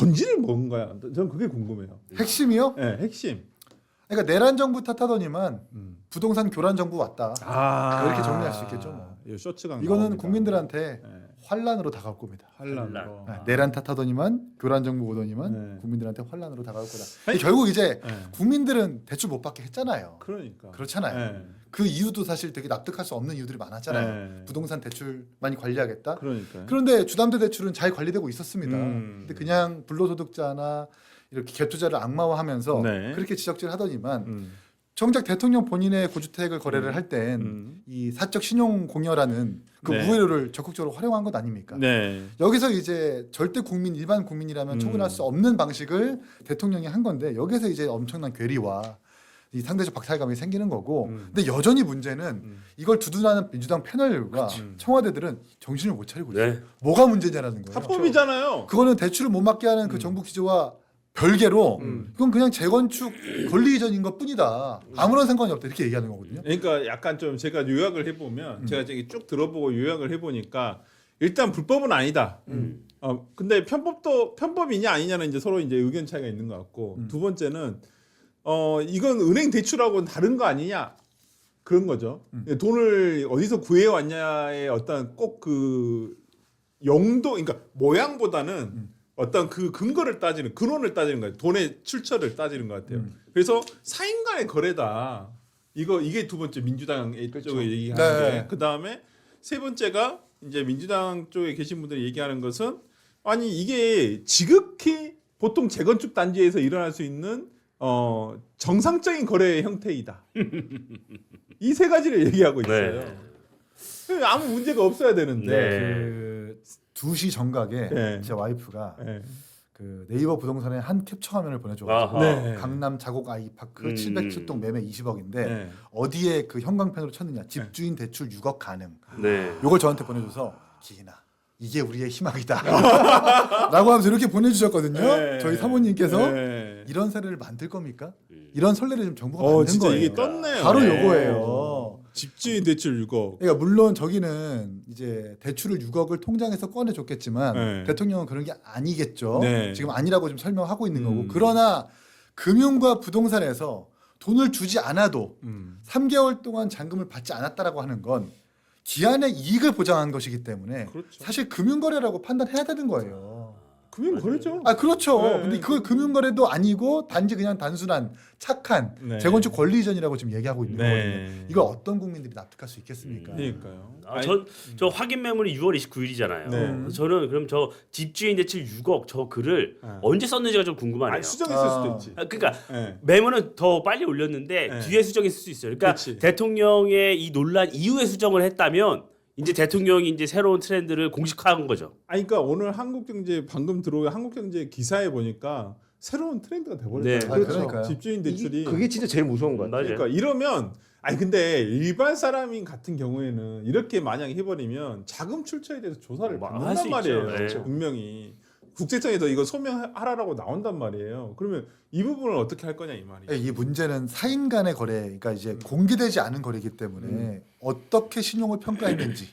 본질을 뭔가요? 저는 그게 궁금해요. 핵심이요? 네, 핵심. 그러니까 내란 정부 탓하더니만 부동산 교란 정부 왔다. 아, 이렇게 정리할 수 있겠죠. 뭐. 이 쇼츠가 이거는 나옵니다. 국민들한테 네. 환란으로 다가올 겁니다. 환란으로. 내란 탓하더니만 교란 정부 오더니만 네. 국민들한테 환란으로 다가올 거다. 아니, 결국 이제 네. 국민들은 대출 못 받게 했잖아요. 그러니까. 그렇잖아요. 네. 그 이유도 사실 되게 납득할 수 없는 이유들이 많았잖아요. 네. 부동산 대출 많이 관리하겠다. 그러니까. 그런데 주담대 대출은 잘 관리되고 있었습니다. 음. 근데 그냥 불로소득자나 이렇게 갭투자를 악마화하면서 네. 그렇게 지적질 하더니만 정작 대통령 본인의 고주택을 거래를 할 땐 이 사적 신용 공여라는 그 네. 우회로를 적극적으로 활용한 것 아닙니까? 네. 여기서 이제 절대 국민 일반 국민이라면 처분할 수 없는 방식을 대통령이 한 건데 여기서 이제 엄청난 괴리와 이 상대적 박탈감이 생기는 거고 근데 여전히 문제는 이걸 두둔하는 민주당 패널과 청와대들은 정신을 못 차리고 있어요. 네. 뭐가 문제냐라는 거예요. 합법이잖아요. 그거는 대출을 못 받게 하는 그 정부 기조와 별개로 그건 그냥 재건축 권리 이전인 것뿐이다. 아무런 상관이 없다 이렇게 얘기하는 거거든요. 그러니까 약간 좀 제가 요약을 해보면 제가 저기 쭉 들어보고 요약을 해보니까 일단 불법은 아니다. 근데 편법이냐 아니냐는 이제 서로 이제 의견 차이가 있는 것 같고 두 번째는 이건 은행 대출하고는 다른 거 아니냐 그런 거죠. 돈을 어디서 구해 왔냐의 어떤 꼭 그 용도, 그러니까 모양보다는 어떤 그 근거를 따지는 근원을 따지는 거예요. 돈의 출처를 따지는 것 같아요. 그래서 사인 간의 거래다. 이게 두 번째 민주당 쪽에 얘기하는 네. 게. 그 다음에 세 번째가 이제 민주당 쪽에 계신 분들이 얘기하는 것은 아니 이게 지극히 보통 재건축 단지에서 일어날 수 있는 정상적인 거래의 형태이다. 이 세 가지를 얘기하고 있어요. 아무 문제가 없어야 되는데. 네. 그 2시 정각에 네. 제 와이프가 네. 그 네이버 부동산에 한 캡처 화면을 보내줘가지고 아하. 네. 강남 자곡 아이파크 707동 매매 20억인데 네. 어디에 그 형광펜으로 쳤느냐 집주인 대출 6억 가능 네. 요걸 저한테 보내줘서 기인아 이게 우리의 희망이다 라고 하면서 이렇게 보내주셨거든요. 네. 저희 사모님께서 네. 이런 사례를 만들 겁니까? 이런 선례를 좀 정부가 만든 진짜 거예요. 이게 떴네요. 바로 네. 요거예요. 집주인 대출 6억. 그러니까 물론 저기는 이제 대출을 6억을 통장에서 꺼내줬겠지만 네. 대통령은 그런 게 아니겠죠. 네. 지금 아니라고 좀 설명하고 있는 거고. 그러나 금융과 부동산에서 돈을 주지 않아도 3개월 동안 잔금을 받지 않았다라고 하는 건 기한의 이익을 보장한 것이기 때문에 그렇죠. 사실 금융거래라고 판단해야 되는 거예요. 금융 거래죠. 아 그렇죠. 네, 근데 그걸 금융거래도 아니고 단지 그냥 단순한 착한 네. 재건축 권리 이전이라고 지금 얘기하고 있는 네. 거거든요. 이걸 어떤 국민들이 납득할 수 있겠습니까? 그러니까요. 저 확인 매물이 6월 29일이잖아요. 네. 저는 그럼 저 집주인 대출 6억 저 글을 언제 썼는지가 좀 궁금하네요. 아니, 수정했을 수도 있지. 그러니까 네. 매물은 더 빨리 올렸는데 네. 뒤에 수정했을 수 있어요. 그러니까 그치. 대통령의 이 논란 이후에 수정을 했다면 이제 대통령이 이제 새로운 트렌드를 공식화한 거죠. 아니 그러니까 오늘 한국경제 방금 들어온 한국경제 기사에 보니까 새로운 트렌드가 돼버렸어요. 네. 아, 그러니까요. 집주인 대출이. 그게 진짜 제일 무서운 거야. 맞아요. 그러니까 이러면 아니 근데 일반 사람인 같은 경우에는 이렇게 만약 해버리면 자금 출처에 대해서 조사를 할 수 받는단 말이에요. 있죠. 네. 분명히 국세청에서 이거 소명하라고 나온단 말이에요. 그러면 이 부분을 어떻게 할 거냐 이 말이에요. 이 문제는 사인 간의 거래, 그러니까 이제 공개되지 않은 거래이기 때문에 어떻게 신용을 평가했는지,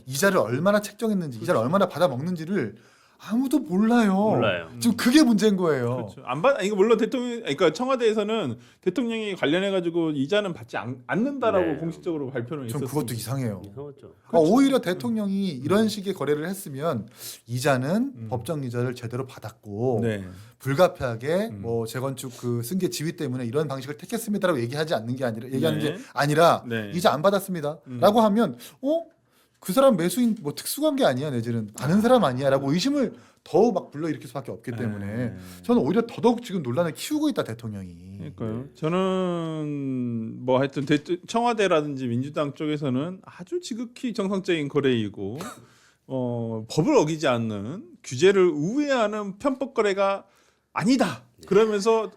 이자를 얼마나 책정했는지, 이자를 얼마나 받아 먹는지를 아무도 몰라요. 몰라요. 지금 그게 문제인 거예요. 그렇죠. 안 받. 이거 물론 대통령, 그러니까 청와대에서는 대통령이 관련해 가지고 이자는 받지 않는다라고 네. 공식적으로 발표는 전 있었어요. 그것도 이상해요. 이상하죠. 오히려 대통령이 이런 식의 거래를 했으면 이자는 법정 이자를 제대로 받았고 네. 불가피하게 뭐 재건축 그 승계 지위 때문에 이런 방식을 택했습니다라고 얘기하지 않는 게 아니라 얘기하는 네. 게 아니라 네. 이자 안 받았습니다라고 하면 그 사람 매수인 뭐 특수관계 아니야 내지는 아는 사람 아니야라고 의심을 더욱 막 불러일으킬 수밖에 없기 때문에 저는 오히려 더더욱 지금 논란을 키우고 있다 대통령이. 그러니까요. 저는 뭐 하여튼 청와대라든지 민주당 쪽에서는 아주 지극히 정상적인 거래이고 법을 어기지 않는 규제를 우회하는 편법 거래가 아니다. 그러면서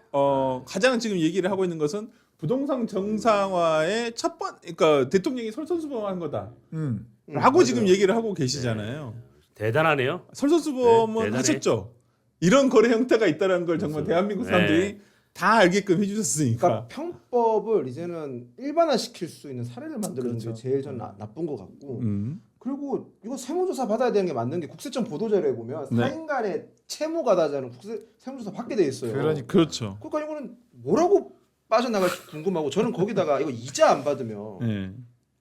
가장 지금 얘기를 하고 있는 것은 부동산 정상화의 그러니까 대통령이 솔선수범한 거다. 라고 지금 얘기를 하고 계시잖아요. 대단하네요. 솔선수범은 네, 대단해. 하셨죠. 이런 거래 형태가 있다는 걸 정말 대한민국 사람들이 다 알게끔 해주셨으니까. 그러니까 편법을 이제는 일반화시킬 수 있는 사례를 만들어주는 게 제일 전 나쁜 것 같고 그리고 이거 세무조사 받아야 되는 게 맞는 게 국세청 보도자료에 보면 네. 4인 간의 채무 가다자는 세무조사 받게 돼 있어요. 그렇죠. 그러니까 이거는 뭐라고 빠져나갈지 궁금하고 저는 거기다가 이거 이자 안 받으면 네.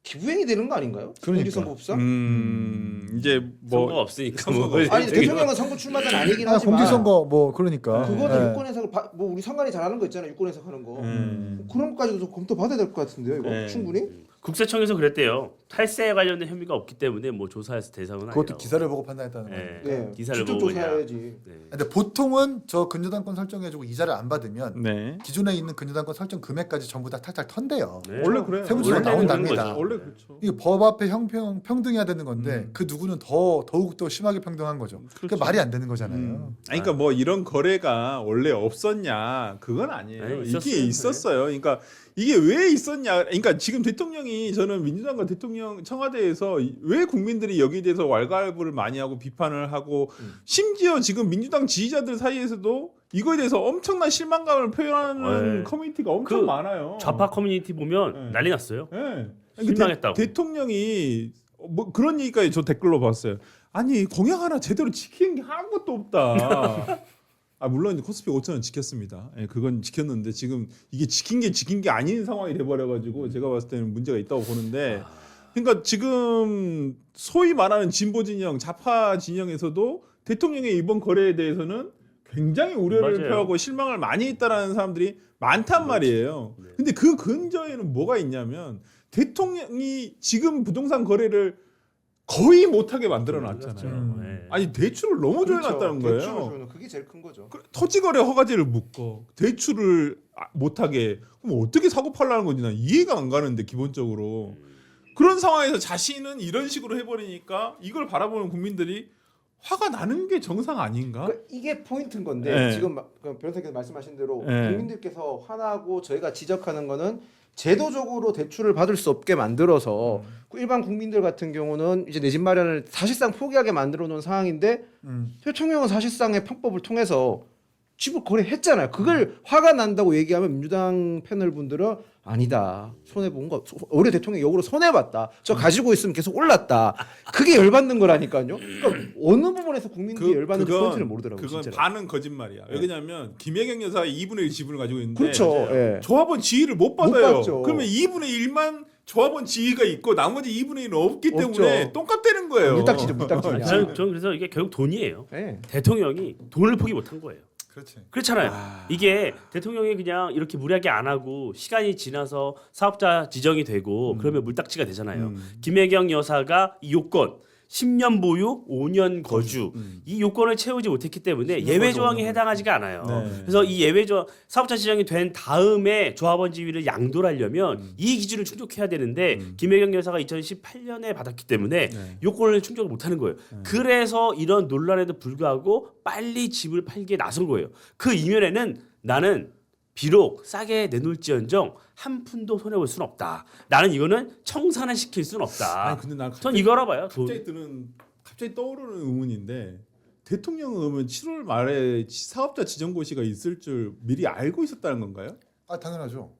기부행위 되는 거 아닌가요? 공직선거법상? 이제 뭐 선거가 없으니까 선거가 뭐 아니 대통령은 선거 출마자는 아니긴 하지만 공직선거 뭐 그러니까. 그거는 네. 유권 해석을 뭐 우리 상관이 잘하는 거 있잖아요. 유권 해석하는 거. 음. 그런 것까지도 좀 검토 받아야 될 것 같은데요. 이거 네. 충분히. 국세청에서 그랬대요. 탈세에 관련된 혐의가 없기 때문에 뭐 조사해서 대상은 그것도 아니라고. 기사를 보고 판단했다는 네. 거예요. 네. 기사를 직접 보고 그냥. 조사해야지. 네. 근데 보통은 저 근저당권 설정해주고 이자를 안 받으면 네. 기존에 있는 근저당권 설정 금액까지 전부 다 탈탈 턴대요. 네. 원래 그래요. 세무조사 원래는 나온답니다. 그런 거죠. 원래 그렇죠. 이게 법 앞에 평등해야 되는 건데 그 누구는 더욱 더 심하게 평등한 거죠. 그게 그렇죠. 말이 안 되는 거잖아요. 아니, 그러니까 뭐 이런 거래가 원래 없었냐 그건 아니에요. 아니, 이게 있었어요. 있었어요. 그러니까 이게 왜 있었냐. 그러니까 지금 대통령이 저는 민주당과 대통령 청와대에서 왜 국민들이 여기에 대해서 왈가왈부를 많이 하고 비판을 하고 심지어 지금 민주당 지지자들 사이에서도 이거에 대해서 엄청난 실망감을 표현하는 네. 커뮤니티가 엄청 그 많아요. 좌파 커뮤니티 보면 네. 난리 났어요. 네. 실망했다고. 대통령이 뭐 그런 얘기까지 저 댓글로 봤어요. 아니 공약 하나 제대로 지킨 게 아무것도 없다. 아 물론 이제 코스피 5,000원 지켰습니다. 예, 그건 지켰는데 지금 이게 지킨 게 아닌 상황이 돼버려가지고 제가 봤을 때는 문제가 있다고 보는데, 그러니까 지금 소위 말하는 진보 진영, 좌파 진영에서도 대통령의 이번 거래에 대해서는 굉장히 우려를 맞아요. 표하고 실망을 많이 했다라는 사람들이 많단 말이에요. 네. 근데 그 근저에는 뭐가 있냐면 대통령이 지금 부동산 거래를 거의 못하게 만들어 놨잖아요. 네. 아니 대출을 너무 줘해놨다는 거예요. 대출을 줘는 그게 제일 큰 거죠. 토지거래 허가제를 묶어 대출을 못하게, 그럼 어떻게 사고 팔라는 건지 난 이해가 안 가는데 기본적으로 그런 상황에서 자신은 이런 식으로 해버리니까 이걸 바라보는 국민들이 화가 나는 게 정상 아닌가? 그러니까 이게 포인트인 건데 네. 지금 그 변호사께서 말씀하신 대로 네. 국민들께서 화나고 저희가 지적하는 거는 제도적으로 대출을 받을 수 없게 만들어서 그 일반 국민들 같은 경우는 이제 내 집 마련을 사실상 포기하게 만들어 놓은 상황인데 대통령은 사실상의 편법을 통해서 집을 거래했잖아요. 그걸 화가 난다고 얘기하면 민주당 패널 분들은 아니다. 손해 본 거. 올해 대통령 역으로 손해 봤다. 저 가지고 있으면 계속 올랐다. 그게 열받는 거라니까요. 그러니까 어느 부분에서 국민들이 열받는지 포인트를 모르더라고요. 그건 진짜로. 반은 거짓말이야. 네. 왜냐면 김혜경 여사가 2분의 1 지분을 가지고 있는데 그렇죠. 예. 조합원 지위를 못 받아요. 받죠. 그러면 2분의 1만 조합원 지위가 있고 나머지 2분의 1은 없기 없죠. 때문에 똥값되는 거예요. 물딱지죠, 물딱지냐. 저는 그래서 이게 결국 돈이에요. 예. 대통령이 돈을 포기 못한 거예요. 그렇지. 그렇잖아요. 이게 대통령이 그냥 이렇게 무리하게 안 하고 시간이 지나서 사업자 지정이 되고 그러면 물딱지가 되잖아요. 김혜경 여사가 이 요건 10년 보유, 5년 거주 이 요건을 채우지 못했기 때문에 예외 조항에 해당하지가 않아요. 네. 그래서 이 예외 조항 사업자 지정이 된 다음에 조합원 지위를 양도하려면 이 기준을 충족해야 되는데 김혜경 여사가 2018년에 받았기 때문에 네. 요건을 충족을 못하는 거예요. 그래서 이런 논란에도 불구하고 빨리 집을 팔기에 나선 거예요. 그 이면에는 나는 비록 싸게 내놓을지언정 한 푼도 손해 볼 수는 없다. 나는 이거는 청산을 시킬 수는 없다. 아니 근데 난 전 이거 알아봐요. 돈. 갑자기 떠오르는 의문인데, 대통령은 그러면 7월 말에 사업자 지정고시가 있을 줄 미리 알고 있었다는 건가요? 아 당연하죠.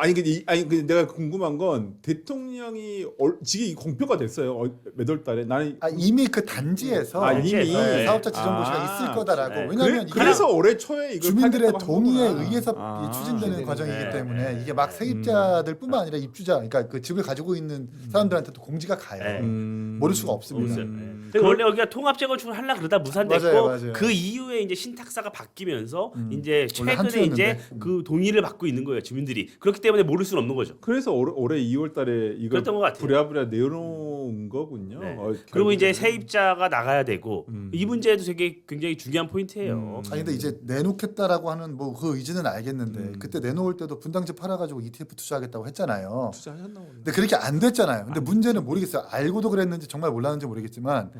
근데 내가 궁금한 건 대통령이 지금 공표가 됐어요. 몇 월 달에 나는 이미 그 단지에서 이미 네, 사업자 지정고시가 아, 있을 거다라고. 네. 왜냐하면 이게 그래서 올해 초에 이걸 주민들의 팔겠다고 한 동의에 거구나. 의해서 아, 추진되는 추진되는 과정이기 네. 때문에 이게 막 세입자들뿐만 아니라 입주자, 그러니까 그 집을 가지고 있는 사람들한테도 공지가 가요. 네. 모를 수가 없습니다. 없어요. 근데 원래 여기가 통합 재건축을 하려 그러다 무산됐고 맞아요, 맞아요. 그 이후에 이제 신탁사가 바뀌면서 이제 원래 최근에 이제 함수였는데. 그 동의를 받고 있는 거예요 주민들이. 그렇기 때문에 모를 수는 없는 거죠. 그래서 올해 2월 달에 이걸 그랬던 것 같아요. 부랴부랴 내놓은 거군요. 네. 결국에는. 그리고 이제 세입자가 나가야 되고 음. 이 문제도 되게 굉장히 중요한 포인트예요. 아니 근데 이제 내놓겠다라고 하는 뭐 그 의지는 알겠는데 그때 내놓을 때도 분당집 팔아가지고 ETF 투자하겠다고 했잖아요. 투자하셨나 보네. 근데 그렇게 안 됐잖아요. 근데 문제는 모르겠어요. 알고도 그랬는지 정말 몰랐는지 모르겠지만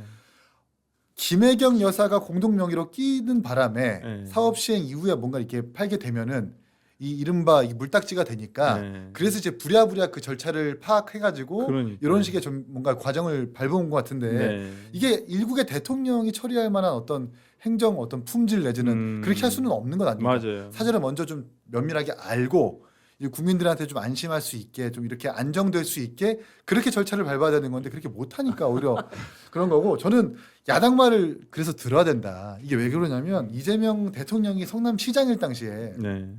김혜경 여사가 공동 명의로 끼는 바람에 네. 사업 시행 이후에 뭔가 이렇게 팔게 되면은 이 이른바 이 물딱지가 되니까 네. 그래서 이제 부랴부랴 그 절차를 파악해가지고 그러니까요. 이런 식의 좀 뭔가 과정을 밟아온 것 같은데 네. 이게 일국의 대통령이 처리할 만한 어떤 행정 어떤 품질 내지는 그렇게 할 수는 없는 건 아닙니다. 맞아요. 사전에 먼저 좀 면밀하게 알고 이 국민들한테 좀 안심할 수 있게 좀 이렇게 안정될 수 있게 그렇게 절차를 밟아야 되는 건데 그렇게 못하니까 오히려 그런 거고 저는 야당 말을 그래서 들어야 된다. 이게 왜 그러냐면 이재명 대통령이 성남시장일 당시에 네.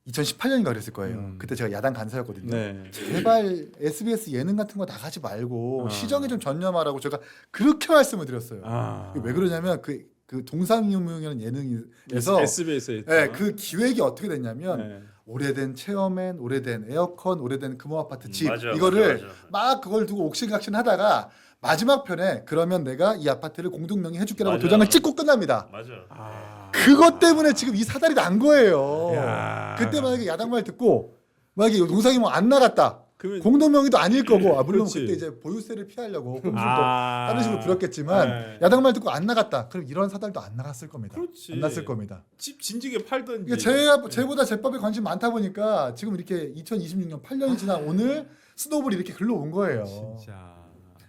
2018년인가 그랬을 거예요. 그때 제가 야당 간사였거든요. 네. 제발 SBS 예능 같은 거 나가지 말고 아. 시정에 좀 전념하라고 제가 그렇게 말씀을 드렸어요. 아. 왜 그러냐면 그 동상이몽이라는 예능에서 SBS에 네, 그 기획이 어떻게 됐냐면 네. 오래된 체어맨, 오래된 에어컨, 오래된 금호 아파트 집 맞아, 이거를 맞아, 맞아. 막 그걸 두고 옥신각신하다가 마지막 편에 그러면 내가 이 아파트를 공동명의 해줄게라고 맞아. 도장을 찍고 끝납니다. 맞아. 아. 그것 때문에 지금 이 사달이 난 거예요. 야. 그때 만약에 야당 말 듣고 만약에 동상이몽 안 나갔다. 그러면 공동명의도 아닐 거고 물론 그렇지. 그때 이제 보유세를 피하려고 또 아. 다른 식으로 부렸겠지만 네. 야당 말 듣고 안 나갔다. 그럼 이런 사달도 안 나갔을 겁니다. 그렇지. 안 났을 겁니다. 집 진지게 팔던지. 이게 제보다 제법에 관심 많다 보니까 지금 이렇게 2026년 8년이 지난 오늘 스노우볼이 이렇게 글러온 거예요. 진짜.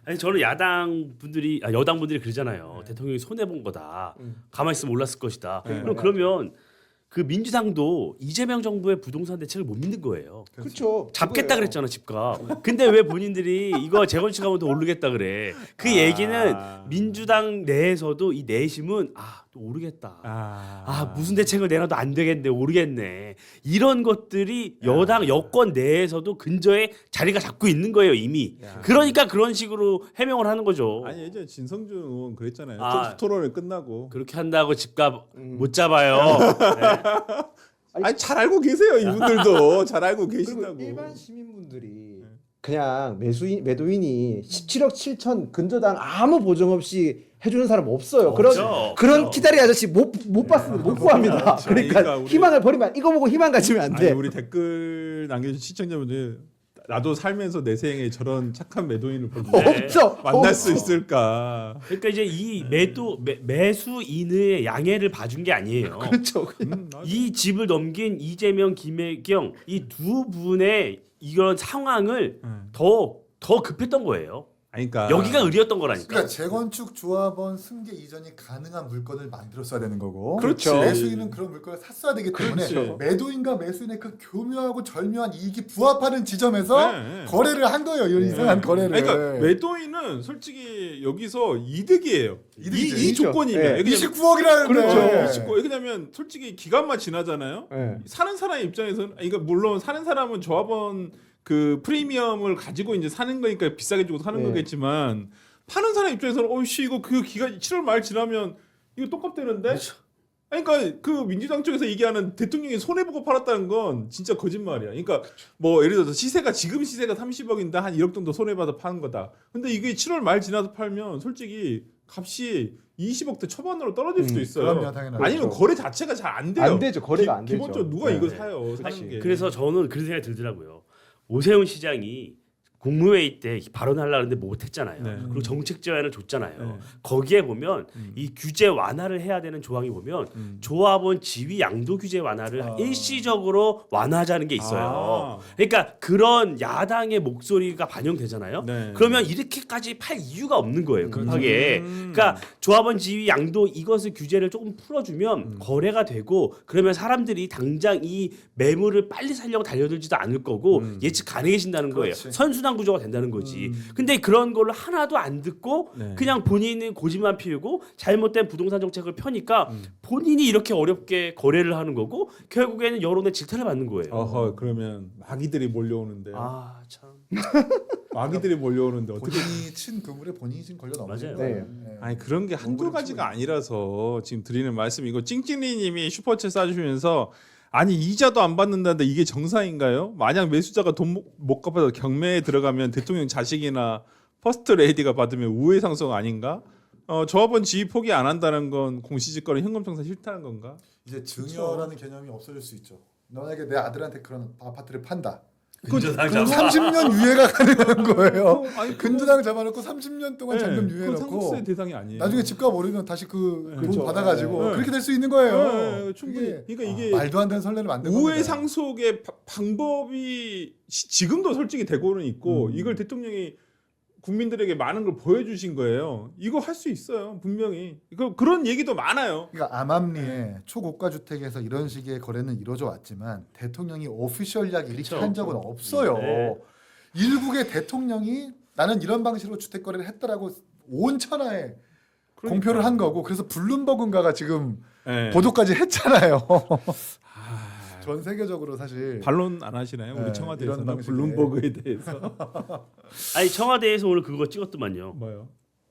아니 저는 야당 분들이 여당 분들이 그러잖아요. 대통령이 손해 본 거다. 가만히 있으면 몰랐을 것이다. 네. 그러면 그 민주당도 이재명 정부의 부동산 대책을 못 믿는 거예요. 그렇죠. 잡겠다 그거예요. 그랬잖아 집값. 근데 왜 본인들이 이거 재건축하면 더 오르겠다 그래. 그 아. 얘기는 민주당 내에서도 이 내심은 또 오르겠다. 무슨 대책을 내놔도 안 되겠네 오르겠네. 이런 것들이 여당 여권 내에서도 근저에 자리가 잡고 있는 거예요 이미. 야. 그러니까 그런 식으로 해명을 하는 거죠. 아니 예전에 진성준 의원 그랬잖아요. 아. 토론을 끝나고. 그렇게 한다고 집값 못 잡아요. 네. 아니 잘 알고 계세요 이분들도 잘 알고 그리고 계신다고. 일반 시민분들이 그냥 매도인이 17억 7천 근저당 아무 보정 없이 해주는 사람 없어요. 없죠. 그런 없죠. 키다리 아저씨 못 봤습니다. 못 구합니다. 그러니까 그러니까 우리- 희망을 버리면 이거 보고 희망 가지면 안 아니 돼. 우리 댓글 남겨주신 시청자분들 나도 살면서 내 생에 저런 착한 매도인을 네. 없어. 만날 수 없어. 있을까? 그러니까 이제 이 매수인의 양해를 봐준 게 아니에요. 그렇죠. 맞아. 이 집을 넘긴 이재명, 김혜경 이 두 분의 이런 상황을 더 급했던 거예요. 아니, 그러니까 여기가 의리였던 거라니까. 그러니까 재건축 조합원 승계 이전이 가능한 물건을 만들었어야 되는 거고 그렇죠. 매수인은 그런 물건을 샀어야 되기 때문에 그렇지. 매도인과 매수인의 그 교묘하고 절묘한 이익이 부합하는 지점에서 네. 거래를 한 거예요. 이런 이상한 거래를. 아니, 그러니까 매도인은 솔직히 여기서 이득이에요. 이득이죠. 이 조건이면. 네. 29억이라는데 그렇죠. 왜냐면 솔직히 기간만 지나잖아요. 네. 사는 사람 입장에서는 이거 물론 사는 사람은 조합원 그 프리미엄을 가지고 이제 사는 거니까 비싸게 주고 사는 네. 거겠지만 파는 사람 입장에서는 어이씨 이거 그 기간 7월 말 지나면 이거 똑같대는데. 아니, 그러니까 그 민주당 쪽에서 얘기하는 대통령이 손해 보고 팔았다는 건 진짜 거짓말이야. 그러니까 뭐 예를 들어서 지금 시세가 30억인데 한 1억 정도 손해 받아 파는 거다. 근데 이게 7월 말 지나서 팔면 솔직히 값이 20억대 초반으로 떨어질 수도 있어요. 그럼요, 당연하죠. 아니면 거래 자체가 잘 안 돼요. 안 되죠. 거래가 안 되죠. 기본적으로 누가 네. 이걸 사요? 사는 그치. 게. 그래서 저는 그런 생각이 들더라고요. 오세훈 시장이 국무회의 때 발언하려고 했는데 못했잖아요. 네. 그리고 정책 제안을 줬잖아요. 네. 거기에 보면 이 규제 완화를 해야 되는 조항이 보면 조합원 지위 양도 규제 완화를 일시적으로 완화하자는 게 있어요. 아. 그러니까 그런 야당의 목소리가 반영되잖아요. 네. 그러면 이렇게까지 팔 이유가 없는 거예요. 급하게. 그러니까 조합원 지위 양도 이것을 규제를 조금 풀어주면 거래가 되고 그러면 사람들이 당장 이 매물을 빨리 살려고 달려들지도 않을 거고 예측 가능해진다는 거예요. 그렇지. 선순환 구조가 된다는 거지. 근데 그런 거를 하나도 안 듣고 네. 그냥 본인은 고집만 피우고 잘못된 부동산 정책을 펴니까 본인이 이렇게 어렵게 거래를 하는 거고 결국에는 여론의 질타를 받는 거예요. 어허 그러면 마귀들이 몰려오는데 아 참. 마귀들이 몰려오는데 어떻게? 본인이 친 그물에 본인이 지금 걸려 넘어진 맞아요. 거예요. 네. 아니 그런 게 한두 공부를 가지가 치고 아니라서 지금 드리는 말씀이고 찡찡리님이 슈퍼챗 쏴주시면서 아니 이자도 안 받는다는데 이게 정상인가요? 만약 매수자가 돈 못 갚아서 경매에 들어가면 대통령 자식이나 퍼스트 레이디가 받으면 우회 상속 아닌가? 조합원 지위 포기 안 한다는 건 공시지가로 현금 청산 싫다는 건가? 이제 증여라는 개념이 없어질 수 있죠. 만약에 내 아들한테 그런 아파트를 판다. 근저당 그럼 잡아. 30년 유예가 가능한 거예요. 아니 근저당 잡아놓고 30년 동안 잔금 그건 유예해놓고 상속세 대상이 아니에요. 나중에 집값 오르면 다시 그 돈 그렇죠. 받아가지고 네. 그렇게 될 수 있는 거예요. 네, 충분히. 그게 그러니까 이게 말도 안 되는 선례를 만든 우회 겁니다. 상속의 방법이 지금도 솔직히 되고는 있고 이걸 대통령이 국민들에게 많은 걸 보여주신 거예요. 이거 할 수 있어요, 분명히. 그런 얘기도 많아요. 그러니까 암암리에 초고가 주택에서 이런 식의 거래는 이루어져 왔지만 대통령이 오피셜리하게 이렇게 그쵸. 한 적은 없어요. 네. 일국의 대통령이 나는 이런 방식으로 주택 거래를 했다라고 온 천하에 공표를 한 거고 그래서 블룸버그인가가 지금 네. 보도까지 했잖아요. 아, 전 세계적으로 사실 반론 안 하시나요? 네, 우리 청와대에서는 이런 방식의- 블룸버그에 대해서. 아니 청와대에서 오늘 그거 찍었더만요. 뭐요?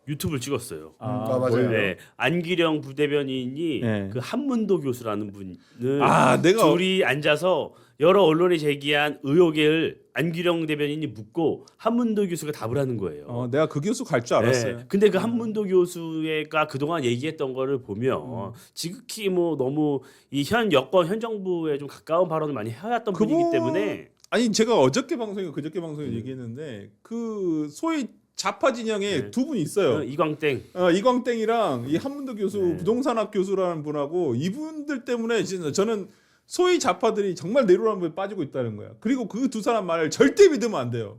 유튜브를 찍었어요. 맞아요. 뭐예요? 네, 안기령 부대변인이 네. 그 한문도 교수라는 분을 아, 내가 둘이 앉아서 여러 언론이 제기한 의혹을 안기령 대변인이 묻고 한문도 교수가 답을 하는 거예요. 내가 그 교수 갈 줄 알았어요. 네, 근데 그 한문도 교수가 그동안 얘기했던 거를 보면 지극히 뭐 너무 이 현 여권 현 정부에 좀 가까운 발언을 많이 해왔던 그분- 분이기 때문에 아니 제가 어저께 방송에 그저께 방송에 얘기했는데 그 소위 좌파 진영에 네. 두 분이 있어요. 이광땡 이광땡이랑 이 한문도 교수 네. 부동산학 교수라는 분하고 이분들 때문에 진짜 저는 소위 좌파들이 정말 내로남불에 빠지고 있다는 거야. 그리고 그 두 사람 말을 절대 믿으면 안 돼요.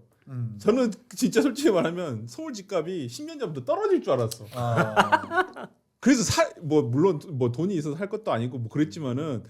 저는 진짜 솔직히 말하면 서울 집값이 10년 전부터 떨어질 줄 알았어. 그래서 물론 뭐 돈이 있어서 살 것도 아니고 뭐 그랬지만은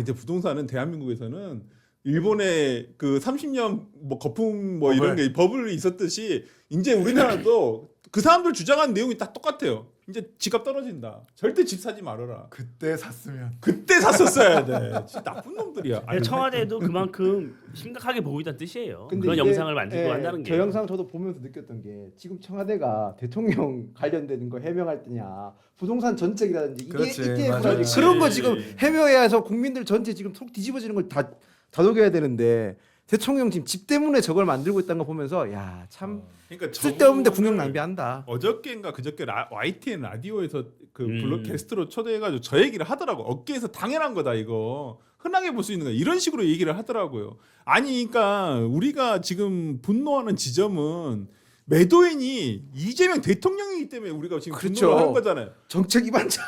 이제 부동산은 대한민국에서는 일본의 그 30년 뭐 거품 뭐 이런 게 버블이 있었듯이 이제 우리나라도 그 사람들 주장하는 내용이 딱 똑같아요. 이제 집값 떨어진다. 절대 집 사지 말아라. 그때 샀으면 그때 샀었어야 돼. 진짜 나쁜 놈들이야. 근데 청와대도 그만큼 심각하게 보고 있다는 뜻이에요. 근데 그런 이게, 영상을 만들고 한다는 게. 저 영상 저도 보면서 느꼈던 게 지금 청와대가 대통령 관련되는 거 해명할 때냐 부동산 정책이라든지 이게 그렇지, ETF라든지 맞아요. 그런 거 지금 해명해야 해서 국민들 전체 지금 속 뒤집어지는 걸 다 다독여야 되는데 대통령 지금 집 때문에 저걸 만들고 있다는 거 보면서 야 참 그러니까 쓸데없는데 저분을 국력 낭비한다. 어저께인가 그저께 YTN 라디오에서 그 음. 블록 게스트로 초대해가지고 저 얘기를 하더라고. 업계에서 당연한 거다 이거. 흔하게 볼 수 있는 거 이런 식으로 얘기를 하더라고요. 아니 그러니까 우리가 지금 분노하는 지점은 매도인이 이재명 대통령이기 때문에 우리가 지금 그렇죠. 분노를 하는 거잖아요. 정책 위반자.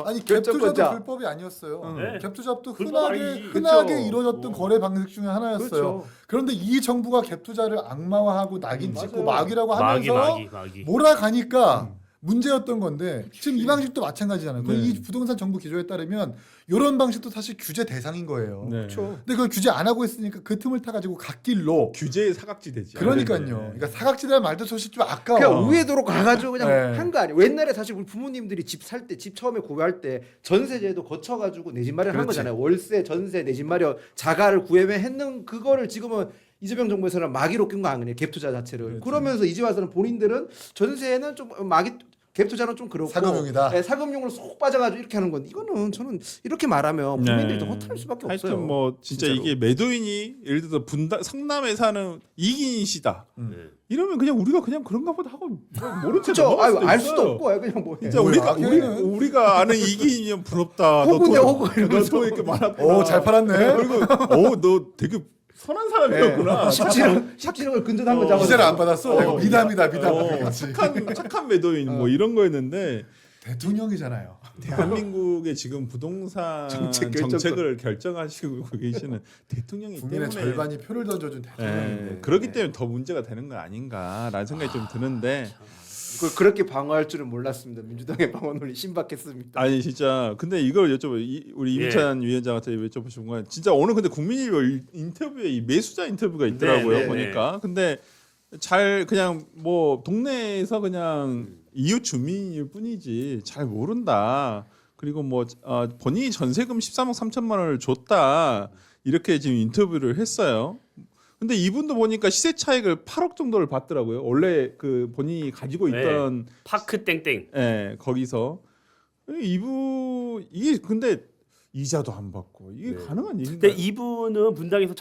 아니 결정권자. 갭투자도 불법이 아니었어요. 네. 갭투자도 불법 흔하게 아니지. 흔하게 그렇죠. 이루어졌던 거래 방식 중에 하나였어요. 그렇죠. 그런데 이 정부가 갭투자를 악마화하고 낙인 찍고 맞아요. 막이라고 하면서 마기. 몰아가니까 문제였던 건데 지금 이 방식도 마찬가지잖아요. 네. 이 부동산 정부 기조에 따르면 이런 방식도 사실 규제 대상인 거예요. 네. 그렇죠. 근데 그걸 규제 안 하고 있으니까 그 틈을 타가지고 갓길로 규제의 사각지 되지. 그러니까요. 네. 그러니까 사각지대란 말도 사실 좀 아까워. 그냥 우회도로 가가지고 그냥 네. 한 거 아니에요. 옛날에 사실 우리 부모님들이 집 살 때, 집 처음에 구매할 때 전세제도 거쳐가지고 내 집 마련한 그렇지. 거잖아요. 월세, 전세, 내 집 마련, 자가를 구매했는 그거를 지금은 이재명 정부에서는 마기로 낀 거 아니에요. 갭 투자 자체를. 그렇죠. 그러면서 이제 와서는 본인들은 전세는 좀 마기 갭 투자는 좀 그렇고 사금융이다. 네, 사금융으로 쏙 빠져가지고 이렇게 하는 건 이거는 저는 이렇게 말하면 국민들이 더 허탈할 수밖에 없어요. 하여튼 뭐 진짜 진짜로. 이게 매도인이 예를 들어서 성남에 사는 이기인이시다. 네. 이러면 그냥 우리가 그냥 그런가 보다 하고 모른 채 그렇죠. 넘어갈 수도 알 있어요. 수도 없고 그냥 뭐. 진짜 뭐야, 우리가 아는 이기인이면 부럽다. 호구네, 호구 이러면서. 너돈 이렇게 많았구나. 오, 잘 팔았네. 그리고 너 되게 선한 사람이었구나. 17억을 근저당한 거 잡아. 기세를 안 받았어. 내가 미담이다. 착한 매도인 뭐 이런 거였는데 대통령이잖아요. 대한민국의 지금 부동산 정책 정책을 결정하시고 계시는 대통령이 국민의 때문에 절반이 표를 던져준 대통령인데. 그렇기 때문에 더 문제가 되는 거 아닌가라는 생각이 좀 드는데 그걸 그렇게 방어할 줄은 몰랐습니다. 민주당의 방어론이 신박했습니다. 아니 진짜 근데 이걸 우리 이민찬 위원장한테 여쭤보신 건 진짜 오늘 근데 국민일보 인터뷰에 이 매수자 인터뷰가 있더라고요. 네, 네, 보니까 근데 잘 그냥 뭐 동네에서 그냥 이웃 주민일 뿐이지 잘 모른다. 그리고 뭐 본인이 전세금 13억 3천만 원을 줬다 이렇게 지금 인터뷰를 했어요. 근데 이분도 보니까 시세 차익을 8억 정도를 받더라고요. 원래 그 본인이 가지고 있던 파크 땡땡. 거기서 이게 근데 이자도 안 받고 이게 가능한 일인가요? 근데 이분은 분당에서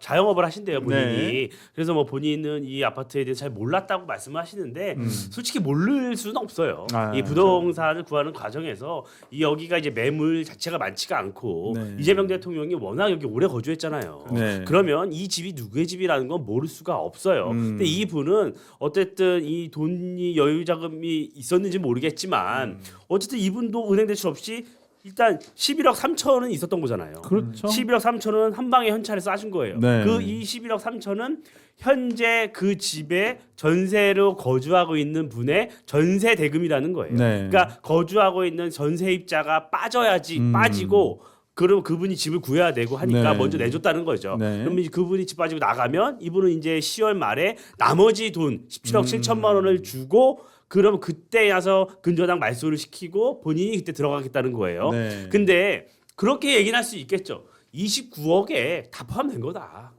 자영업을 하신대요 본인이. 그래서 뭐 본인은 이 아파트에 대해서 잘 몰랐다고 말씀을 하시는데 솔직히 모를 수는 없어요. 이 부동산을 구하는 과정에서 이 여기가 이제 매물 자체가 많지가 않고 네. 이재명 대통령이 워낙 여기 오래 거주했잖아요. 네. 그러면 이 집이 누구의 집이라는 건 모를 수가 없어요. 근데 이 분은 어쨌든 이 돈이 여유 자금이 있었는지 모르겠지만 어쨌든 이분도 은행 대출 없이 일단 11억 3천은 있었던 거잖아요. 그렇죠. 11억 3천은 한 방에 현찰에 쏴준 거예요. 네. 그 이 11억 3천은 현재 그 집에 전세로 거주하고 있는 분의 전세 대금이라는 거예요. 네. 그러니까 거주하고 있는 전세입자가 빠져야지 빠지고 그럼 그분이 집을 구해야 되고 하니까 네. 먼저 내줬다는 거죠. 네. 그러면 이제 그분이 집 빠지고 나가면 이분은 이제 10월 말에 나머지 돈 17억 7천만 원을 주고 그럼 그때 가서 근저당 말소를 시키고 본인이 그때 들어가겠다는 거예요. 네. 근데 그렇게 얘기는 할 수 있겠죠. 29억에 다 포함된 거다.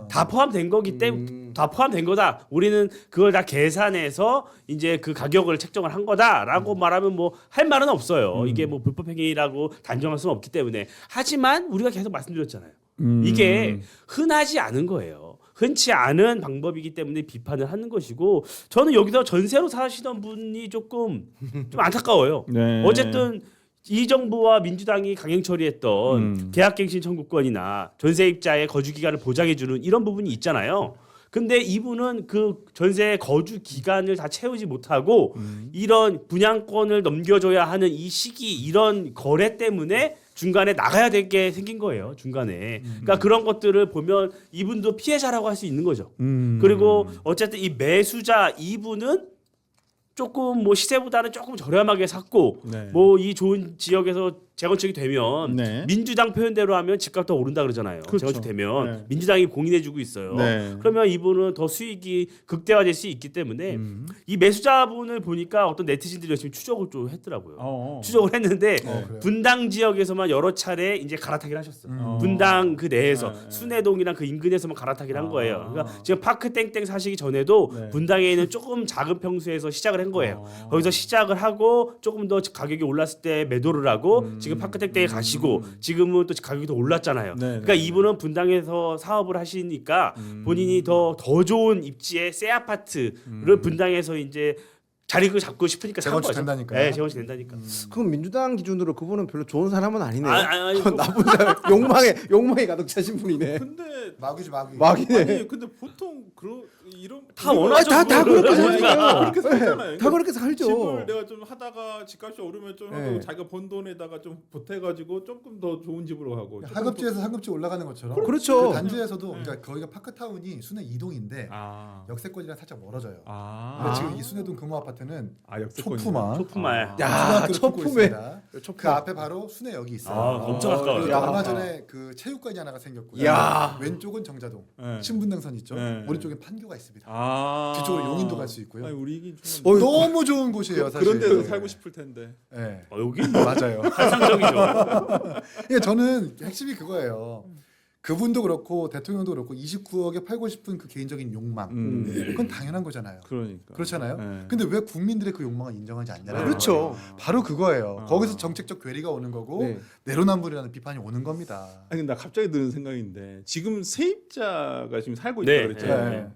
다 포함된 거기 때문에 다 포함된 거다. 우리는 그걸 다 계산해서 이제 그 가격을 책정을 한 거다라고 말하면 뭐 할 말은 없어요. 이게 뭐 불법 행위라고 단정할 수는 없기 때문에. 하지만 우리가 계속 말씀드렸잖아요. 이게 흔하지 않은 거예요. 흔치 않은 방법이기 때문에 비판을 하는 것이고 저는 여기서 전세로 사시던 분이 조금 좀 안타까워요. 네. 어쨌든 이 정부와 민주당이 강행 처리했던 계약갱신 청구권이나 전세입자의 거주 기간을 보장해주는 이런 부분이 있잖아요. 근데 이분은 그 전세 거주 기간을 다 채우지 못하고 이런 분양권을 넘겨줘야 하는 이 시기 이런 거래 때문에 중간에 나가야 되게 생긴 거예요. 중간에. 그러니까 그런 것들을 보면 이분도 피해자라고 할 수 있는 거죠. 그리고 어쨌든 이 매수자 이분은 조금 뭐 시세보다는 조금 저렴하게 샀고 네. 뭐 이 좋은 지역에서 재건축이 되면 네. 민주당 표현대로 하면 집값 더 오른다 그러잖아요. 그렇죠. 재건축 되면 네. 민주당이 공인해주고 있어요. 네. 그러면 이분은 더 수익이 극대화될 수 있기 때문에 이 매수자분을 보니까 어떤 네티즌들이 열심히 추적을 좀 했더라고요. 추적을 했는데 그래요? 분당 지역에서만 여러 차례 이제 갈아타기를 하셨어요. 분당 그 내에서 네, 네. 순회동이랑 그 인근에서만 갈아타기를 한 거예요. 그러니까 지금 파크 땡땡 사시기 전에도 네. 분당에 있는 조금 작은 평수에서 시작을 한 거예요. 거기서 시작을 하고 조금 더 가격이 올랐을 때 매도를 하고 지금 파크 땡땡에 가시고 지금은 또 가격이 더 올랐잖아요. 네, 그러니까 네, 이분은 분당에서 사업을 하시니까 본인이 더 좋은 입지의 새 아파트를 분당에서 이제 자리를 잡고 싶으니까 산 재건축 거죠. 된다니까요. 네, 재건축 된다니까. 그럼 민주당 기준으로 그분은 별로 좋은 사람은 아니네요. 아니, 나쁜 사람, 욕망에 가득 차신 분이네. 근데 마귀지 마귀. 막이네. 아니 근데 보통 이런 다 원하죠. 다 그렇게 그거는. 살잖아요. 그렇게 살잖아요. 다 그렇게 살죠. 집을 내가 좀 하다가 집값이 오르면 좀 하고 네. 자기가 번 돈에다가 좀 보태가지고 조금 더 좋은 집으로 가고 조금 하급지에서 상급지 올라가는 것처럼 그렇죠. 그 단지에서도 그러니까 거기가 파크타운이 순회 2동인데 아. 역세권이랑 살짝 멀어져요. 아. 근데 지금 이 순회동 금호 아파트는 역세권이네. 초품화 초품화에. 야, 초등학교를 품고 초품에. 있습니다. 그 앞에 바로 순회역이 있어요. 아, 엄청 가까워요. 그리고 야. 얼마 전에 그 체육관이 하나가 생겼고요. 야. 왼쪽은 정자동, 네. 신분당선 있죠. 네. 오른쪽엔 판교가 있습니다. 아. 뒤쪽으로 용인도 갈 수 있고요. 아니 우리 이긴 좀 너무 좋은 곳이에요, 사실. 그런 데서 살고 싶을 텐데. 네. 여기 맞아요. 환상적이죠. 그러니까 저는 핵심이 그거예요. 그분도 그렇고 대통령도 그렇고 29억에 팔고 싶은 그 개인적인 욕망. 그건 당연한 거잖아요. 그러니까. 그렇잖아요. 네. 근데 왜 국민들의 그 욕망을 인정하지 않냐라는 그렇죠. 거예요. 바로 그거예요. 아. 거기서 정책적 괴리가 오는 거고 네. 내로남불이라는 비판이 오는 겁니다. 아니 근데 나 갑자기 드는 생각인데 지금 세입자가 지금 살고 있다 네, 그랬잖아요. 네.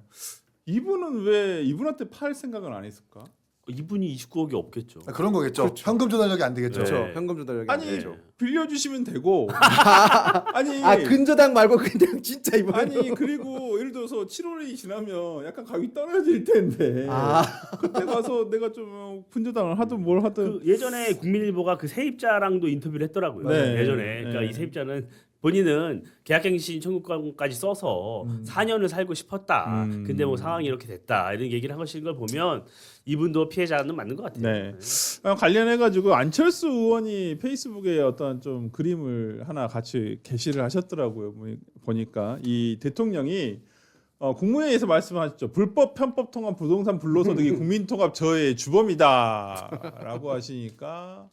이분은 왜 이분한테 팔 생각은 안 했을까? 이분이 29억이 없겠죠. 아, 그런 거겠죠. 현금 조달력이 안 되겠죠. 네. 그렇죠. 현금 조달력이 안 아니 되죠. 빌려주시면 되고 아니 근저당 말고 그냥 진짜 이번에 아니 그리고 예를 들어서 7월이 지나면 약간 가격이 떨어질 텐데 그때 가서 내가 좀 분저당을 하든 뭘 하든 그 예전에 국민일보가 그 세입자랑도 인터뷰를 했더라고요. 네. 예전에 그러니까 네. 이 세입자는 본인은 계약갱신 청구권까지 써서 4년을 살고 싶었다. 근데 뭐 상황이 이렇게 됐다. 이런 얘기를 한 것인 걸 보면 이분도 피해자는 맞는 것 같아요. 네. 관련해 가지고 안철수 의원이 페이스북에 어떤 좀 그림을 하나 같이 게시를 하셨더라고요. 보니까 이 대통령이 국무회의에서 말씀하셨죠. 불법 편법 통한 부동산 불로소득이 국민통합 저의 주범이다라고 하시니까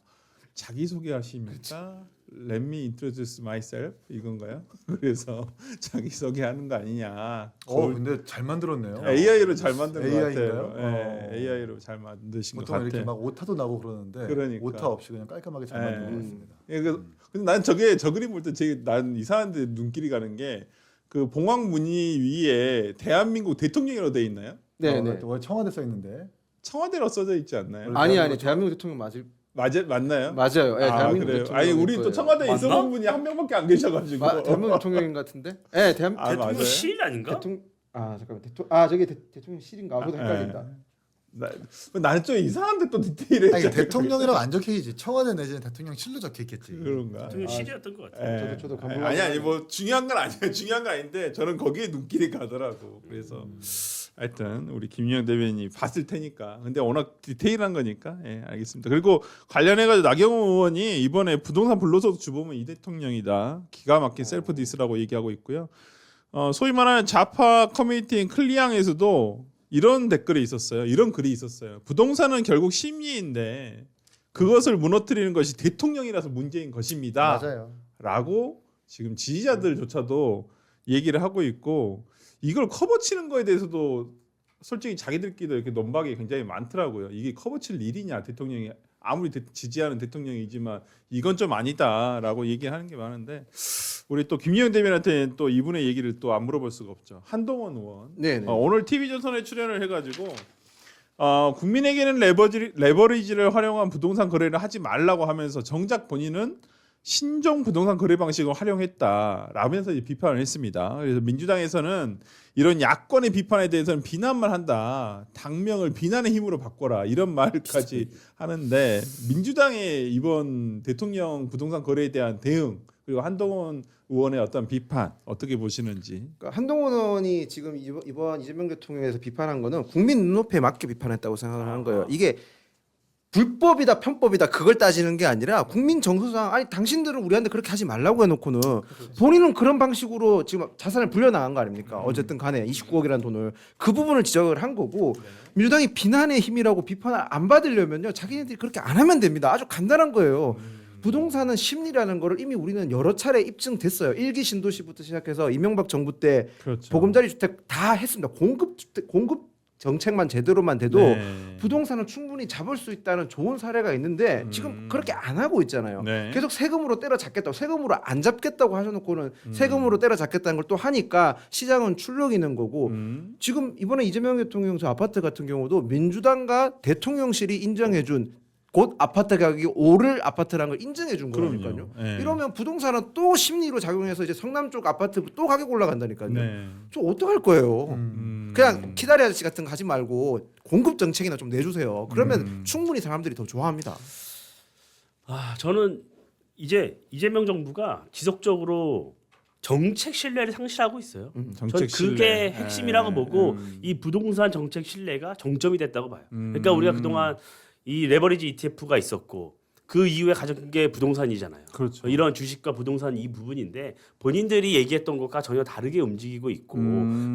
자기 소개하십니까? Let me introduce myself 이건가요? 그래서 자기 소개하는 거 아니냐. 근데 잘 만들었네요. AI로 잘 만든 것 AI인가요? 같아요. 네, AI로 잘 만드신 것 보통 같아요. 이렇게 막 오타도 나고 그러는데 그러니까. 오타 없이 그냥 깔끔하게 잘 만든 것 같습니다. 예, 근데 난 저 그림 볼 때 난 이상한데 눈길이 가는 게 그 봉황 무늬 위에 대한민국 대통령이라고 돼 있나요? 네네. 또 청와대 써 있는데 청와대로 써져 있지 않나요? 아니 대한민국 대통령 맞나요? 맞아요. 예, 아, 대한민국 그래요? 대통령. 아니 우리 또 청와대에 맞나? 있어본 분이 한 명밖에 안 계셔가지고. 대한민국 대통령인 것 같은데? 예, 아, 맞아요? 실 아닌가? 대통령. 잠깐만. 저기 대통령실인가? 그것도 헷갈린다. 나는 좀 이상한데 또 디테일에 아니 대통령이라고 안 적혀 있지. 청와대 내지는 대통령실로 적혀 있겠지. 그런가? 좀 실이었던 것 같아요. 예. 저도 아니 뭐 중요한 건 아니야. 중요한 건 아닌데 저는 거기에 눈길이 가더라고. 그래서 하여튼 우리 김유영 대변인이 봤을 테니까. 근데 워낙 디테일한 거니까 예, 알겠습니다. 그리고 관련해 가지고 나경원 의원이 이번에 부동산 불로소득 주범은 이 대통령이다. 기가 막힌 셀프 디스라고 얘기하고 있고요. 소위 말하는 좌파 커뮤니티인 클리앙에서도 이런 댓글이 있었어요. 이런 글이 있었어요. 부동산은 결국 심리인데 그것을 무너뜨리는 것이 대통령이라서 문제인 것입니다. 맞아요. 라고 지금 지지자들조차도 얘기를 하고 있고 이걸 커버치는 거에 대해서도 솔직히 자기들끼리도 이렇게 논박이 굉장히 많더라고요. 이게 커버칠 일이냐 대통령이 아무리 지지하는 대통령이지만 이건 좀 아니다라고 얘기하는 게 많은데 우리 또 김유영 대변인한테는 또 이분의 얘기를 또 안 물어볼 수가 없죠. 한동원 의원 네네. 오늘 TV조선에 출연을 해가지고 국민에게는 레버리지를 활용한 부동산 거래를 하지 말라고 하면서 정작 본인은 신종 부동산 거래 방식을 활용했다라면서 비판을 했습니다. 그래서 민주당에서는 이런 야권의 비판에 대해서는 비난만 한다. 당명을 비난의 힘으로 바꿔라 이런 말까지 하는데 민주당의 이번 대통령 부동산 거래에 대한 대응 그리고 한동훈 의원의 어떤 비판 어떻게 보시는지. 그러니까 한동훈 의원이 지금 이번 이재명 대통령에서 비판한 거는 국민 눈높이에 맞게 비판했다고 생각을 하는 거예요. 이게 불법이다 편법이다 그걸 따지는 게 아니라 국민 정서상 아니 당신들은 우리한테 그렇게 하지 말라고 해놓고는 본인은 그런 방식으로 지금 자산을 불려나간 거 아닙니까? 어쨌든 간에 29억이라는 돈을 그 부분을 지적을 한 거고 민주당이 비난의 힘이라고 비판을 안 받으려면요 자기네들이 그렇게 안 하면 됩니다. 아주 간단한 거예요. 부동산은 심리라는 거를 이미 우리는 여러 차례 입증됐어요. 1기 신도시부터 시작해서 이명박 정부 때 그렇죠. 보금자리 주택 다 했습니다. 공급 정책만 제대로만 돼도 네. 부동산은 충분히 잡을 수 있다는 좋은 사례가 있는데 지금 그렇게 안 하고 있잖아요. 네. 계속 세금으로 때려잡겠다고 세금으로 안 잡겠다고 하셔놓고는 세금으로 때려잡겠다는 걸 또 하니까 시장은 출렁이는 거고 지금 이번에 이재명 대통령 저 아파트 같은 경우도 민주당과 대통령실이 인정해준 곧 아파트 가격이 오를 아파트라는 걸 인정해 준 거니까요. 네. 이러면 부동산은 또 심리로 작용해서 이제 성남 쪽 아파트 또 가격 올라간다니까요. 네. 저 어떡할 거예요? 그냥 기다리 아저씨 같은 거 하지 말고 공급 정책이나 좀 내주세요. 그러면 충분히 사람들이 더 좋아합니다. 저는 이제 이재명 정부가 지속적으로 정책 신뢰를 상실하고 있어요. 정책 전 그게 신뢰. 핵심이라고 보고 이 부동산 정책 신뢰가 정점이 됐다고 봐요. 그러니까 우리가 그동안 이 레버리지 ETF가 있었고 그 이후에 가장 큰 게 부동산이잖아요. 그렇죠. 이런 주식과 부동산 이 부분인데 본인들이 얘기했던 것과 전혀 다르게 움직이고 있고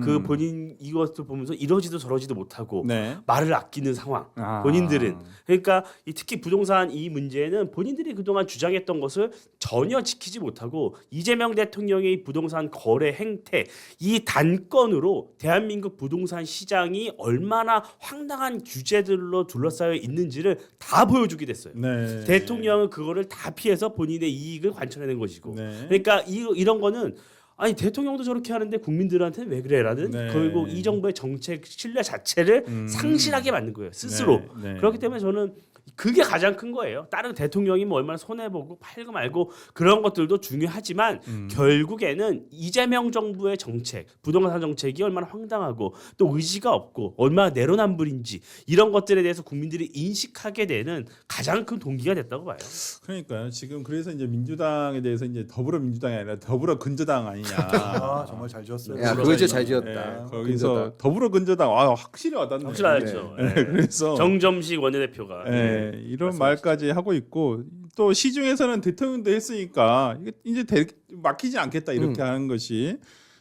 그 본인 이것을 보면서 이러지도 저러지도 못하고 네. 말을 아끼는 상황. 본인들은 그러니까 특히 부동산 이 문제는 본인들이 그동안 주장했던 것을 전혀 지키지 못하고 이재명 대통령의 부동산 거래 행태 이 단건으로 대한민국 부동산 시장이 얼마나 황당한 규제들로 둘러싸여 있는지를 다 보여주게 됐어요. 네. 대통령은 그거를 다 피해서 본인의 이익을 관철해낸 것이고 네. 그러니까 이런 거는 아니 대통령도 저렇게 하는데 국민들한테는 왜 그래라는 네. 결국 이 정부의 정책 신뢰 자체를 상실하게 만든 거예요 스스로. 네. 그렇기 때문에 저는 그게 가장 큰 거예요. 다른 대통령이 뭐 얼마나 손해보고 팔고 말고 그런 것들도 중요하지만 결국에는 이재명 정부의 정책, 부동산 정책이 얼마나 황당하고 또 의지가 없고 얼마나 내로남불인지 이런 것들에 대해서 국민들이 인식하게 되는 가장 큰 동기가 됐다고 봐요. 그러니까요. 지금 그래서 이제 민주당에 대해서 이제 더불어민주당이 아니라 더불어근저당 아니냐. 정말 잘 지었어요. 야, 그거 진짜 잘 예, 지었다. 거기서 더불어근저당 확실히 와닿네. 확실하죠. 네. 그래서 정점식 원내대표가. 예, 이런 말까지 하고 있고 또 시중에서는 대통령도 했으니까 이게 이제 막히지 않겠다 이렇게 하는 것이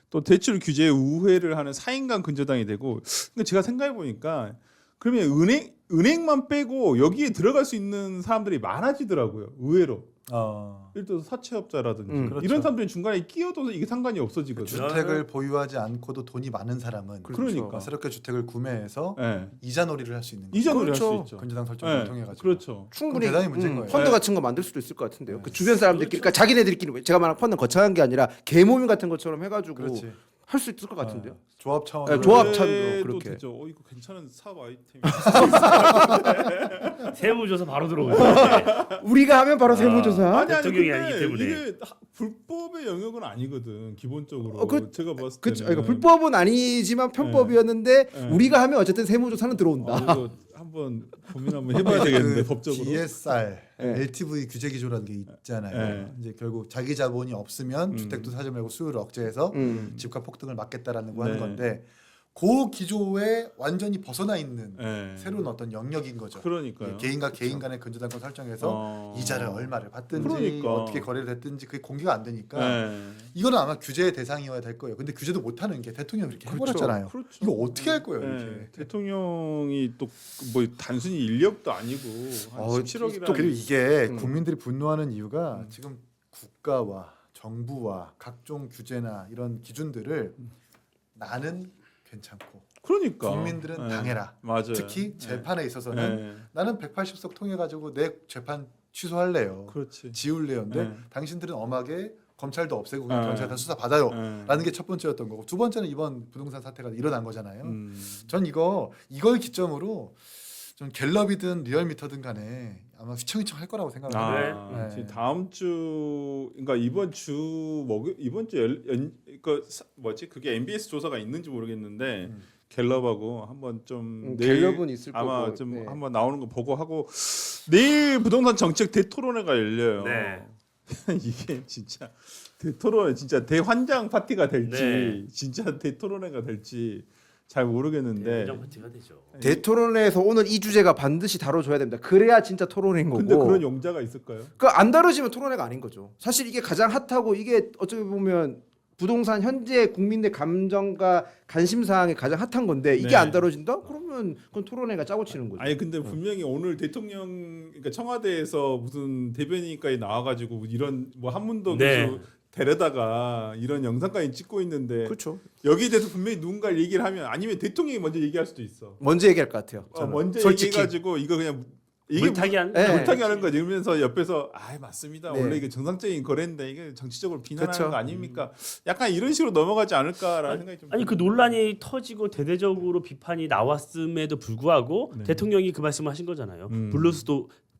또 대출 규제에 우회를 하는 사인강 근저당이 되고. 근데 제가 생각해 보니까 그러면 은행만 빼고 여기에 들어갈 수 있는 사람들이 많아지더라고요. 의외로. 예를 들어서 사채업자라든지 그렇죠. 이런 사람들이 중간에 끼어들어서 이게 상관이 없어지거든요. 주택을 보유하지 않고도 돈이 많은 사람은 그러니까. 새롭게 주택을 구매해서 예. 이자놀이를 할 수 있는 거죠. 이전으로 그렇죠. 할 수 있죠. 근저당 설정을 예, 통해 가지고. 그렇죠. 충분히 대단히 문제인 거예요. 펀드 같은 거 만들 수도 있을 것 같은데요. 그 주변 사람들끼리, 그러니까 자기네들끼리 제가 말한 펀드 거창한 게 아니라 개모임 같은 것처럼 해가지고 그렇지. 할 수 있을 것 같은데요. 조합 차원으로. 네, 조합 그래도 차원으로 그렇게. 되죠. 이거 괜찮은 사업 아이템이. 세무조사 바로 들어오죠. 우리가 하면 바로 세무조사. 대통령이 근데 아니기 때문에. 이게 불법의 영역은 아니거든 기본적으로. 제가 봤을 때는. 그렇죠. 그러니까 불법은 아니지만 편법이었는데 네. 우리가 하면 어쨌든 세무조사는 들어온다. 그래서 한번 고민 한번 해봐야 되겠는데 법적으로. DSR, 네. LTV 규제 기조라는 게 있잖아요. 네. 이제 결국 자기 자본이 없으면 주택도 사지 말고 수요를 억제해서 집값 폭등을 막겠다라는 거 하는 네. 건데 그 기조에 완전히 벗어나 있는 네. 새로운 어떤 영역인 거죠. 그러니까요. 개인과 개인 간의 근저당권 설정해서 이자를 얼마를 받든지 그러니까. 어떻게 거래를 했든지 그게 공개가 안 되니까 네. 이거는 아마 규제의 대상이어야 될 거예요. 근데 규제도 못하는 게 대통령이 이렇게 해버렸잖아요. 그렇죠. 이거 어떻게 할 거예요? 네. 이렇게. 대통령이 또 뭐 단순히 인력도 아니고 한 17억이라는 또 그리고 이게 음. 국민들이 분노하는 이유가 지금 국가와 정부와 각종 규제나 이런 기준들을 나는 괜찮고 그러니까 국민들은 네. 당해라. 맞아요. 특히 재판에 있어서는 네. 나는 180석 통해 가지고 내 재판 취소할래요. 그렇지. 지울래요인데 네. 당신들은 엄하게 검찰도 없애고 그냥 네. 경찰 다 수사 받아요. 네. 라는 게 첫 번째였던 거고 두 번째는 이번 부동산 사태가 일어난 거잖아요. 음. 전 이걸 기점으로 좀 갤럽이든 리얼미터든 간에 아마 휘청휘청 할 거라고 생각합니다. 아, 네. 지금 다음 주 그러니까 이번 주 이번 주 뭐지 그게 MBS 조사가 있는지 모르겠는데 갤럽하고 한번 좀 내일 갤럽은 있을 아마 거고, 좀 네. 한번 나오는 거 보고 하고 내일 부동산 정책 대토론회가 열려요. 네. 이게 진짜 대토론 진짜 대환장 파티가 될지 네. 진짜 대토론회가 될지 잘 모르겠는데. 연장 파티가 되죠. 대토론회에서 오늘 이 주제가 반드시 다뤄줘야 됩니다. 그래야 진짜 토론회인 거고. 근데 그런 용자가 있을까요? 그 안 다뤄지면 토론회가 아닌 거죠. 사실 이게 가장 핫하고 이게 어떻게 보면 부동산 현재 국민의 감정과 관심 사항이 가장 핫한 건데 이게 네. 안 다뤄진다? 그러면 그건 토론회가 짜고 치는 거죠. 아니 근데 분명히 오늘 대통령 그러니까 청와대에서 무슨 대변인까지 나와가지고 이런 뭐 한문도 네. 교수 데려다가 이런 영상까지 찍고 있는데 그렇죠. 여기에 대해서 분명히 누군가 얘기를 하면 아니면 대통령이 먼저 얘기할 수도 있어. 먼저 얘기할 것 같아요. 저는. 먼저 솔직히. 얘기해가지고 이거 그냥 이게 물타기 한 네. 물타기 하는 거지. 이러면서 옆에서 맞습니다. 네. 원래 이게 정상적인 거래인데 이게 정치적으로 비난하는 그쵸. 거 아닙니까? 약간 이런 식으로 넘어가지 않을까라는 생각이 좀. 아니 그 논란이 터지고 대대적으로 비판이 나왔음에도 불구하고 네. 대통령이 그 말씀을 하신 거잖아요. 음.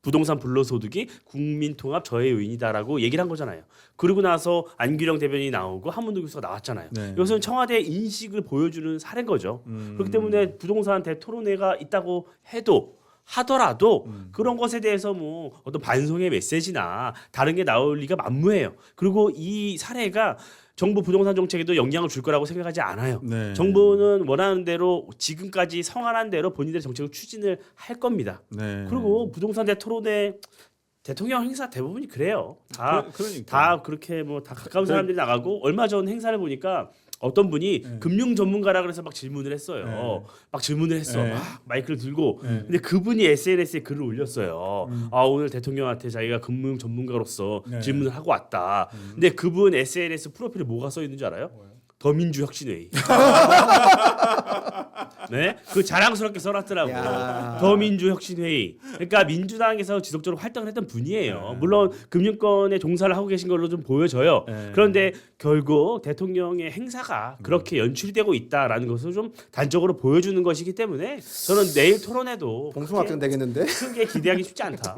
부동산 불로소득이 국민통합 저해 요인이다라고 얘기를 한 거잖아요. 그러고 나서 안규령 대변인이 나오고 한문도 교수가 나왔잖아요. 네. 이것은 청와대의 인식을 보여주는 사례인 거죠. 그렇기 때문에 부동산 대토론회가 있다고 하더라도 그런 것에 대해서 뭐 어떤 반성의 메시지나 다른 게 나올 리가 만무해요. 그리고 이 사례가 정부 부동산 정책에도 영향을 줄 거라고 생각하지 않아요. 네. 정부는 원하는 대로 지금까지 성안한 대로 본인들의 정책을 추진을 할 겁니다. 네. 그리고 부동산 대토론회 대통령 행사 대부분이 그래요. 그러니까. 다 그렇게 뭐 다 가까운 사람들이 나가고 얼마 전 행사를 보니까 어떤 분이 금융 전문가라 그래서 막 질문을 했어요. 네. 막 질문을 했어. 네. 막 마이크를 들고. 네. 근데 그분이 SNS에 글을 올렸어요. 오늘 대통령한테 자기가 금융 전문가로서 네. 질문을 하고 왔다. 근데 그분 SNS 프로필에 뭐가 써 있는 줄 알아요? 더민주혁신회의. 네, 그 자랑스럽게 써놨더라고. 야. 더민주혁신회의. 그러니까 민주당에서 지속적으로 활동을 했던 분이에요. 물론 금융권에 종사를 하고 계신 걸로 좀 보여져요. 네. 그런데 결국 대통령의 행사가 그렇게 연출이 되고 있다라는 것을 좀 단적으로 보여주는 것이기 때문에 저는 내일 토론에도 봉숭아학생 되겠는데? 크게 기대하기 쉽지 않다.